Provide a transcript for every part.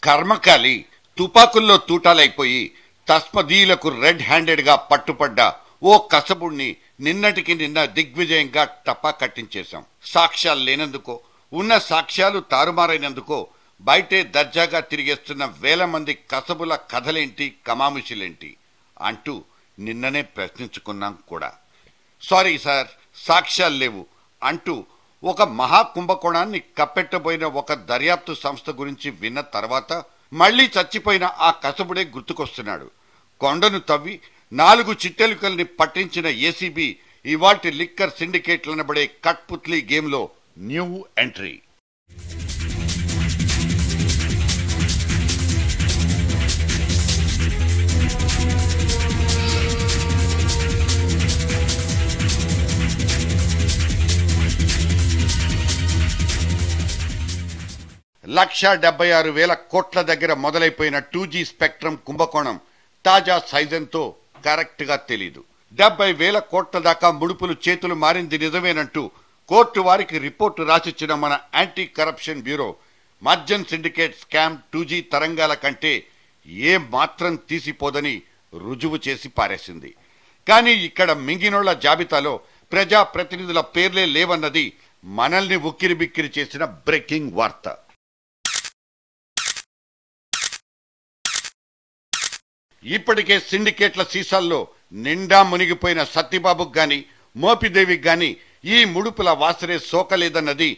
కర్మకాలి తుపాకుల్లో తూటాలైపోయి తస్మదీయులకు red handed గా పట్టుపడ్డ ఓ కసబుణ్ణి నిన్నటికి నిన్న దిగ్విజయంగా టపా కట్టించేశాం. సాక్ష్యాలు లేనందుకో ఉన్న సాక్ష్యాలు తారుమారైనందుకో బయటే దర్జాగా తిరిగేస్తున్న వేల మంది కసబుల కథలేంటి కమాముషిలేంటి అంటూ నిన్ననే ప్రశ్నించుకున్నాం కూడా. సారీ సార్, సాక్ష్యాలు లేవు అంటూ ఒక మహాకుంభకోణాన్ని కప్పెట్టబోయిన ఒక దర్యాప్తు సంస్థ గురించి విన్న తర్వాత మళ్లీ చచ్చిపోయిన ఆ కసబుడే గుర్తుకొస్తున్నాడు. కొండను తవ్వి 4 చిట్టెలుకల్ని పట్టించిన ఏసీబీ ఇవాల్టి లిక్కర్ సిండికేట్లనబడే కట్పుత్లీ గేమ్లో న్యూ ఎంట్రీ. $1,76,000 కోట్ల దగ్గర మొదలైపోయిన 2G స్పెక్ట్రమ్ కుంభకోణం తాజా సైజన్తో కరెక్ట్ గా తెలీదు. 70,000 కోట్ల దాకా ముడుపులు చేతులు మారింది నిజమేనంటూ కోర్టు వారికి రిపోర్టు రాసిచ్చిన మన యాంటీ కరప్షన్ బ్యూరో మద్యం సిండికేట్ స్కామ్ 2G తరంగాల కంటే ఏ మాత్రం తీసిపోదని రుజువు చేసి పారేసింది. కానీ ఇక్కడ మింగినోళ్ల జాబితాలో ప్రజా ప్రతినిధుల పేర్లే లేవన్నది మనల్ని ఉక్కిరిబిక్కిరి చేసిన బ్రేకింగ్ వార్త. ఇప్పటికే సిండికేట్ల సీసాల్లో నిండా మునిగిపోయిన సత్యబాబుకు గాని మోపిదేవికి గాని ఈ ముడుపుల వాసరే సోకలేదన్నది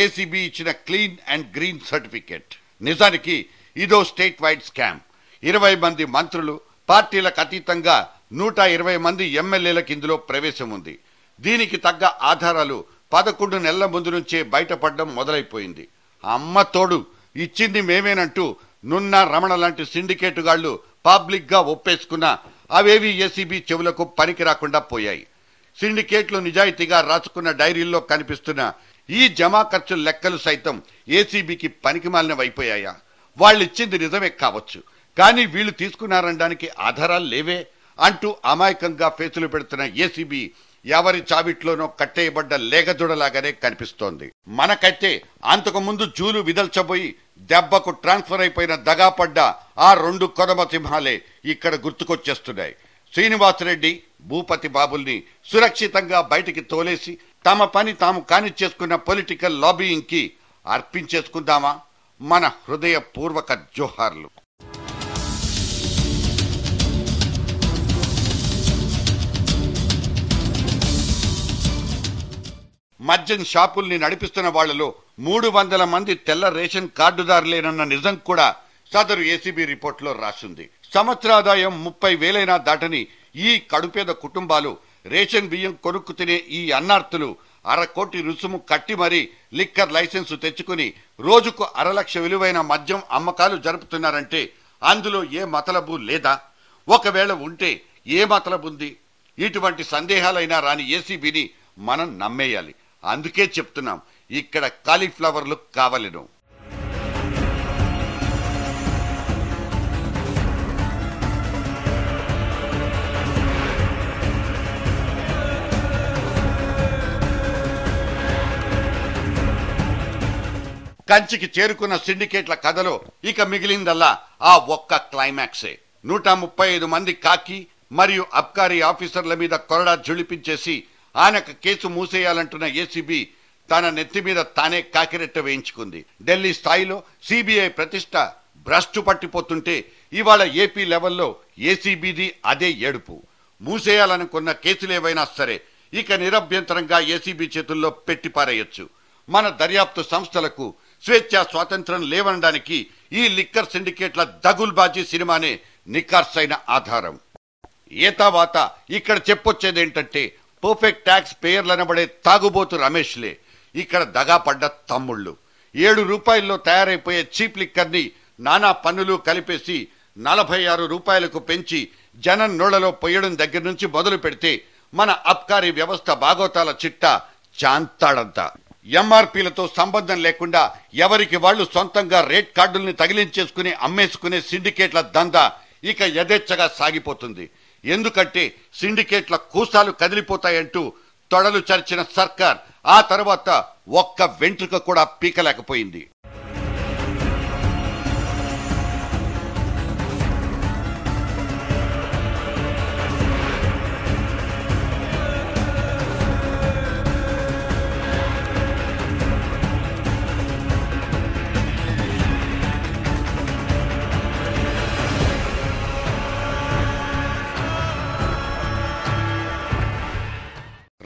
ఏసీబీ ఇచ్చిన క్లీన్ అండ్ గ్రీన్ సర్టిఫికెట్. నిజానికి ఇదో స్టేట్ వైడ్ స్కామ్. 20 మంది మంత్రులు, పార్టీలకు అతీతంగా 120 మంది ఎమ్మెల్యేలకు ఇందులో ప్రవేశం ఉంది. దీనికి తగ్గ ఆధారాలు 11 నెలల ముందు నుంచే బయటపడడం మొదలైపోయింది. అమ్మ తోడు ఇచ్చింది మేమేనంటూ నున్న రమణ లాంటి సిండికేట్ గాళ్లు పబ్లిక్ గా ఒప్పేసుకున్నా అవేవి ఏసీబీ చెవులకు పనికి రాకుండా పోయాయి. సిండికేట్లు నిజాయితీగా రాసుకున్న డైరీల్లో కనిపిస్తున్న ఈ జమా ఖర్చుల లెక్కలు సైతం ఏసీబీకి పనికిమాలినవైపోయాయా? వాళ్ళిచ్చింది నిజమే కావచ్చు, కానీ వీళ్లు తీసుకున్నారనడానికి ఆధారాలు లేవే అంటూ అమాయకంగా ఫేసులు పెడుతున్న ఏసీబీ ఎవరి చావిట్లోనో కట్టేయబడ్డ లేగజుడలాగానే కనిపిస్తోంది. మనకైతే అంతకు ముందు జూలు విదల్చబోయి దెబ్బకు ట్రాన్స్ఫర్ అయిపోయిన దగాపడ్డ ఆ 2 కొదమ సింహాలే ఇక్కడ గుర్తుకొచ్చేస్తున్నాయి. శ్రీనివాసరెడ్డి, భూపతి బాబుల్ని సురక్షితంగా బయటికి తోలేసి తమ పని తాము కానిచ్చేసుకున్న పొలిటికల్ లాబీయింగ్ కి అర్పించేసుకుందామా మన హృదయపూర్వక జోహార్లు. మద్యం షాపుల్ని నడిపిస్తున్న వాళ్లలో 300 మంది తెల్ల రేషన్ కార్డుదారులేనన్న నిజం కూడా సదరు ఏసీబీ రిపోర్టులో రాసింది. సంవత్సరాదాయం 30,000 దాటని ఈ కడుపేద కుటుంబాలు రేషన్ బియ్యం కొనుక్కు తినే ఈ అన్నార్తులు 1/2 కోటి రుసుము కట్టి మరీ లిక్కర్ లైసెన్సు తెచ్చుకుని రోజుకు 1/2 లక్ష విలువైన మద్యం అమ్మకాలు జరుపుతున్నారంటే అందులో ఏ మతలబు లేదా? ఒకవేళ ఉంటే ఏ మతలబుంది? ఇటువంటి సందేహాలైనా రాని ఏసీబీని మనం నమ్మేయాలి. అందుకే చెప్తున్నాం, ఇక్కడ కాలీఫ్లవర్లు కావలను. కంచికి చేరుకున్న సిండికేట్ల కథలో ఇక మిగిలిందల్లా ఆ ఒక్క క్లైమాక్సే. 135 మంది కాకి మరియు అబ్కారీ ఆఫీసర్ల మీద కొరడా జుళిపించేసి ఆయనకు కేసు మూసేయాలంటున్న ఏసీబీ తన నెత్తి మీద తానే కాకిరెట్ట వేయించుకుంది. ఢిల్లీ స్థాయిలో సిబిఐ ప్రతిష్ట భ్రష్టు పట్టిపోతుంటే ఇవాళ ఏపీ లెవెల్లో ఏసీబీది అదే ఏడుపు. మూసేయాలనుకున్న కేసులేవైనా సరే ఇక నిరభ్యంతరంగా ఏసీబీ చేతుల్లో పెట్టిపారేయొచ్చు. మన దర్యాప్తు సంస్థలకు స్వేచ్ఛా స్వాతంత్రం లేవనడానికి ఈ లిక్కర్ సిండికేట్ల దగుల్బాజీ సినిమానే నిఖార్సైన ఆధారం. ఏతావాత ఇక్కడ చెప్పొచ్చేదేంటంటే పర్ఫెక్ట్ ట్యాక్స్ పేయర్లనబడే తాగుబోతు రమేష్లే ఇక్కడ దగాపడ్డ తమ్ముళ్ళు. 7 రూపాయల్లో తయారైపోయే చీప్ లిక్కర్ని నానా పన్నులు కలిపేసి 46 రూపాయలకు పెంచి జనం నోళ్లలో పొయ్యడం దగ్గర నుంచి మొదలు పెడితే మన అబ్కారీ వ్యవస్థ బాగోతాల చిట్టా చాంతాడంతా. ఎంఆర్పీలతో సంబంధం లేకుండా ఎవరికి వాళ్లు సొంతంగా రేట్ కార్డుల్ని తగిలించేసుకుని అమ్మేసుకునే సిండికేట్ల దందా ఇక యథేచ్ఛగా సాగిపోతుంది. ఎందుకంటే సిండికేట్ల కూసాలు కదిలిపోతాయంటూ తొడలు చరిచిన సర్కార్ ఆ తర్వాత ఒక్క వెంట్రుక కూడా పీకలేకపోయింది.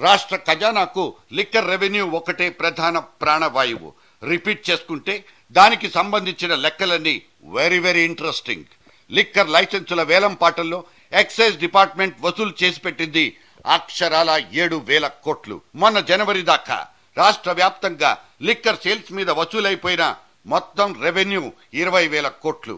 రాష్ట్ర ఖజానాకు లిక్కర్ రెవెన్యూ ఒకటే ప్రధాన ప్రాణవాయువు. రిపీట్ చేసుకుంటే దానికి సంబంధించిన లెక్కలన్నీ వెరీ వెరీ ఇంట్రెస్టింగ్. లిక్కర్ లైసెన్సుల వేలం పాటల్లో ఎక్సైజ్ డిపార్ట్మెంట్ వసూలు చేసి పెట్టింది అక్షరాల 7,000 కోట్లు. మొన్న జనవరి దాకా రాష్ట్ర వ్యాప్తంగా లిక్కర్ సేల్స్ మీద వసూలైపోయిన మొత్తం రెవెన్యూ 20,000 కోట్లు.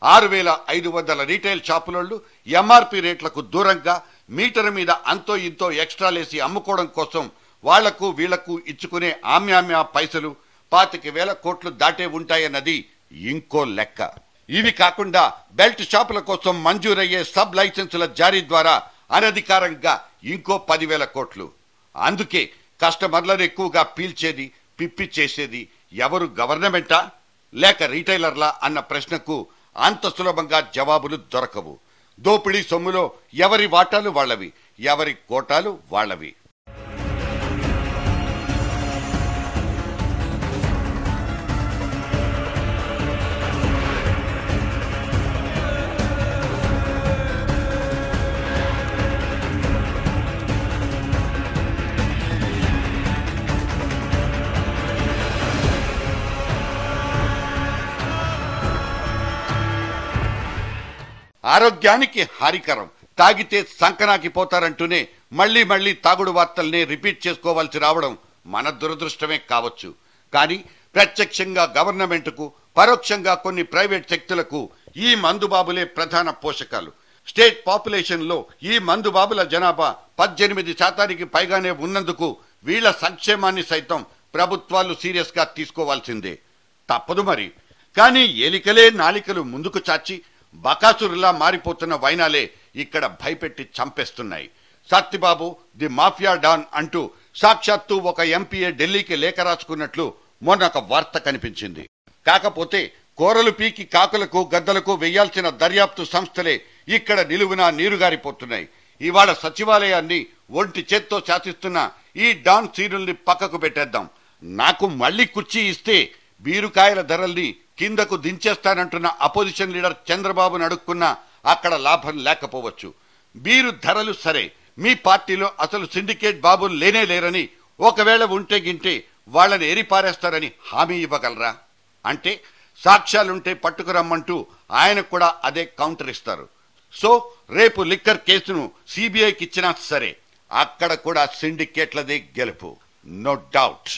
6,500 రీటైల్ షాపులోళ్ళు ఎంఆర్పి రేట్లకు దూరంగా మీటర్ మీద అంతో ఇంతో ఎక్స్ట్రాలేసి అమ్ముకోవడం కోసం వాళ్లకు వీళ్లకు ఇచ్చుకునే ఆమ్యామ్య పైసలు 25,000 కోట్లు దాటే ఉంటాయన్నది ఇంకో లెక్క. ఇవి కాకుండా బెల్ట్ షాపుల కోసం మంజూరయ్యే సబ్ లైసెన్సుల జారీ ద్వారా అనధికారంగా ఇంకో 10,000 కోట్లు. అందుకే కస్టమర్లను ఎక్కువగా పీల్చేది పిప్పి చేసేది ఎవరు, గవర్నమెంటా లేక రీటైలర్లా అన్న ప్రశ్నకు అంత సులభంగా జవాబులు దొరకవు. దోపిడీ సొమ్ములో ఎవరి వాటాలు వాళ్ళవి, ఎవరి కోటాలు వాళ్ళవి. ఆరోగ్యానికి హానికరం, తాగితే సంకనాకి పోతారంటూనే మళ్లీ మళ్లీ తాగుడు వార్తల్నే రిపీట్ చేసుకోవాల్సి రావడం మన దురదృష్టమే కావచ్చు. కానీ ప్రత్యక్షంగా గవర్నమెంట్కు, పరోక్షంగా కొన్ని ప్రైవేట్ శక్తులకు ఈ మందుబాబులే ప్రధాన పోషకాలు. స్టేట్ పాపులేషన్ లో ఈ మందుబాబుల జనాభా 18% పైగానే ఉన్నందుకు వీళ్ల సంక్షేమాన్ని సైతం ప్రభుత్వాలు సీరియస్ గా తీసుకోవాల్సిందే. తప్పదు మరి. కానీ ఏలికలే నాలికలు ముందుకు చాచి బకాసురులా మారిపోతున్న వైనాలే ఇక్కడ భయపెట్టి చంపేస్తున్నాయి. సత్తిబాబు ది మాఫియా డాన్ అంటూ సాక్షాత్తు ఒక ఎంపీఏ ఢిల్లీకి లేఖ రాసుకున్నట్లు మొన్న ఒక వార్త కనిపించింది. కాకపోతే కోరలు పీకి కాకులకు గద్దలకు వెయ్యాల్సిన దర్యాప్తు సంస్థలే ఇక్కడ నిలువునా నీరుగారిపోతున్నాయి. ఇవాళ సచివాలయాన్ని ఒంటి చేత్తో శాసిస్తున్న ఈ డాన్ సీనుల్ని పక్కకు పెట్టేద్దాం. నాకు మళ్లీ కుర్చీ ఇస్తే బీరుకాయల ధరల్ని కిందకు దించేస్తానంటున్న అపోజిషన్ లీడర్ చంద్రబాబును అడుక్కున్నా అక్కడ లాభం లేకపోవచ్చు. బీరు ధరలు సరే, మీ పార్టీలో అసలు సిండికేట్ బాబులు లేనే లేరని, ఒకవేళ ఉంటే గింటే వాళ్ళని ఎరిపారేస్తారని హామీ ఇవ్వగలరా? అంటే సాక్ష్యాలుంటే పట్టుకురమ్మంటూ ఆయన కూడా అదే కౌంటర్ ఇస్తారు. సో రేపు లిక్కర్ కేసును సిబిఐకి ఇచ్చినా సరే అక్కడ కూడా సిండికేట్లదే గెలుపు, నో డౌట్.